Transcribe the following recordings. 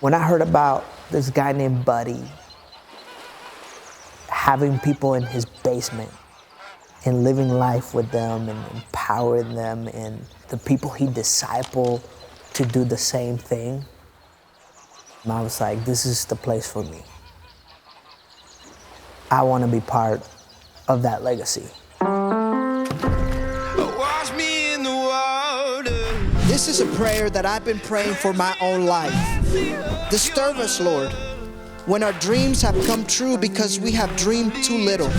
When I heard about this guy named Buddy having people in his basement and living life with them and empowering them, and the people he discipled to do the same thing, I was like, this is the place for me. I want to be part of that legacy. Wash me in the water. This is a prayer that I've been praying for my own life. Disturb us, Lord, when our dreams have come true because we have dreamed too little.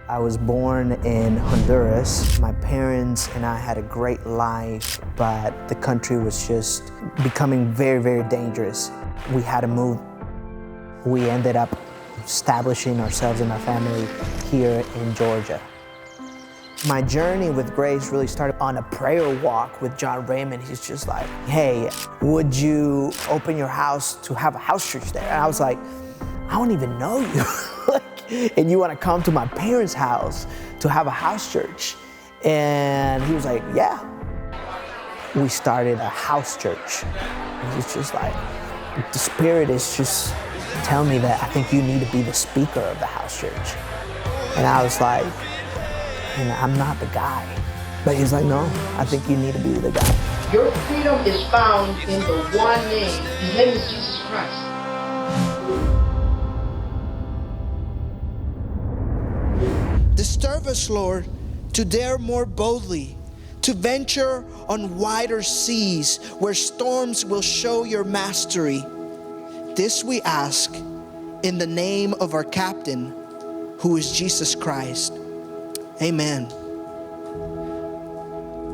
I was born in Honduras. My parents and I had a great life, but the country was just becoming very, very dangerous. We had to move. We ended up establishing ourselves and our family here in Georgia. My journey with Grace really started on a prayer walk with John Raymond. He's just like, hey, would you open your house to have a house church there? And I was like, I don't even know you. And you want to come to my parents' house to have a house church? And he was like, yeah. We started a house church. And he's just like, the Spirit is just telling me that I think you need to be the speaker of the house church. And I was like, I'm not the guy. But he's like, no, I think you need to be the guy. Your freedom is found in the one name. His name is Jesus Christ. Disturb us, Lord, to dare more boldly, to venture on wider seas where storms will show your mastery. This we ask in the name of our captain, who is Jesus Christ. Amen.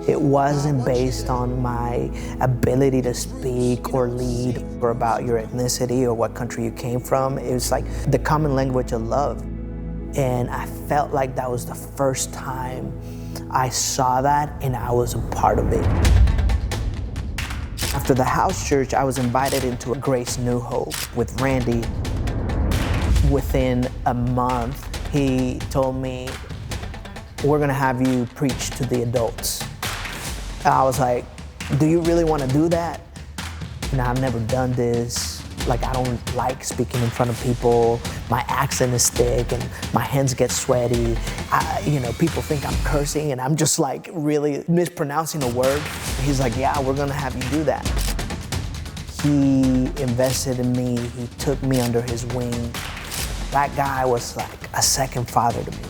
It wasn't based on my ability to speak or lead or about your ethnicity or what country you came from. It was like the common language of love. And I felt like that was the first time I saw that and I was a part of it. After the house church, I was invited into a Grace New Hope with Randy. Within a month, he told me, we're gonna have you preach to the adults. And I was like, do you really wanna do that? I've never done this. Like, I don't like speaking in front of people. My accent is thick and my hands get sweaty. People think I'm cursing and I'm just like really mispronouncing a word. He's like, yeah, we're gonna have you do that. He invested in me. He took me under his wing. That guy was like a second father to me.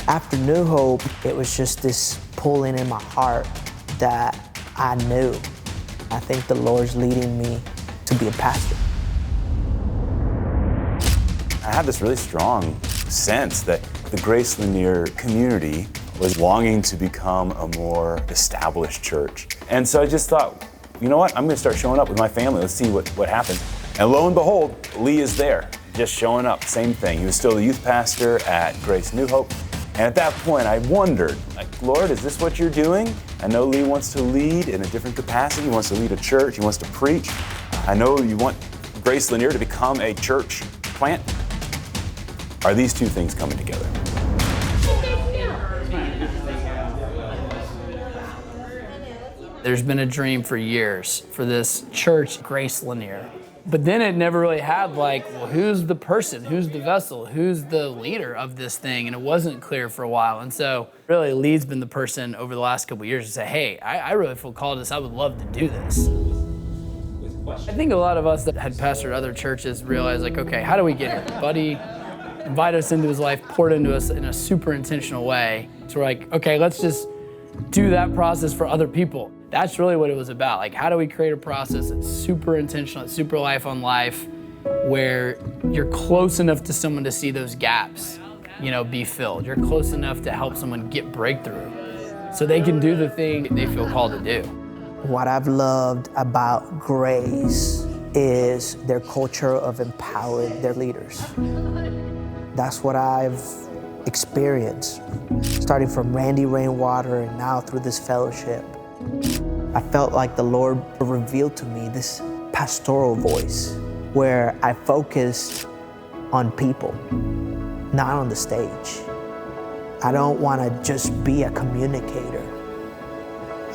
After New Hope, it was just this pulling in my heart that I knew. I think the Lord's leading me to be a pastor. I had this really strong sense that the Grace Lanier community was longing to become a more established church. And so I just thought, you know what, I'm gonna start showing up with my family, let's see what happens. And lo and behold, Lee is there, just showing up, same thing. He was still the youth pastor at Grace New Hope. And at that point, I wondered, like, Lord, is this what you're doing? I know Lee wants to lead in a different capacity. He wants to lead a church, he wants to preach. I know you want Grace Lanier to become a church plant. Are these two things coming together? There's been a dream for years for this church, Grace Lanier. But then it never really had who's the person, who's the vessel, who's the leader of this thing? And it wasn't clear for a while. And so really Lee's been the person over the last couple of years to say, hey, I really feel called to this. I would love to do this. I think a lot of us that had pastored other churches realized, okay, how do we get here? Buddy invited us into his life, poured into us in a super intentional way. So we're like, okay, let's just do that process for other people. That's really what it was about. How do we create a process that's super intentional, it's super life on life, where you're close enough to someone to see those gaps, be filled. You're close enough to help someone get breakthrough so they can do the thing they feel called to do. What I've loved about Grace is their culture of empowering their leaders. That's what I've experienced, starting from Randy Rainwater and now through this fellowship. I felt like the Lord revealed to me this pastoral voice where I focused on people, not on the stage. I don't want to just be a communicator.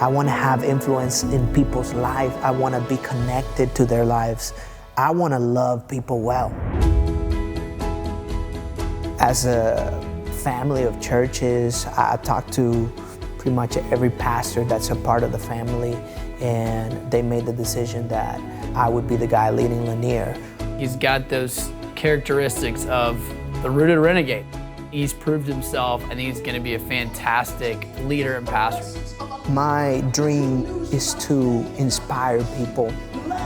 I want to have influence in people's life. I want to be connected to their lives. I want to love people well. As a family of churches, I talk to pretty much every pastor that's a part of the family, and they made the decision that I would be the guy leading Lanier. He's got those characteristics of the rooted renegade. He's proved himself. I think he's going to be a fantastic leader and pastor. My dream is to inspire people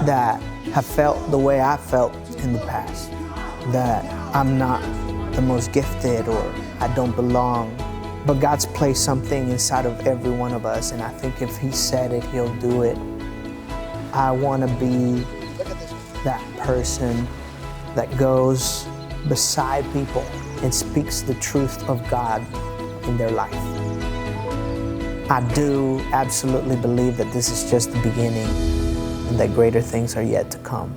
that have felt the way I felt in the past, that I'm not the most gifted or I don't belong. But God's placed something inside of every one of us, and I think if He said it, He'll do it. I want to be that person that goes beside people and speaks the truth of God in their life. I do absolutely believe that this is just the beginning and that greater things are yet to come.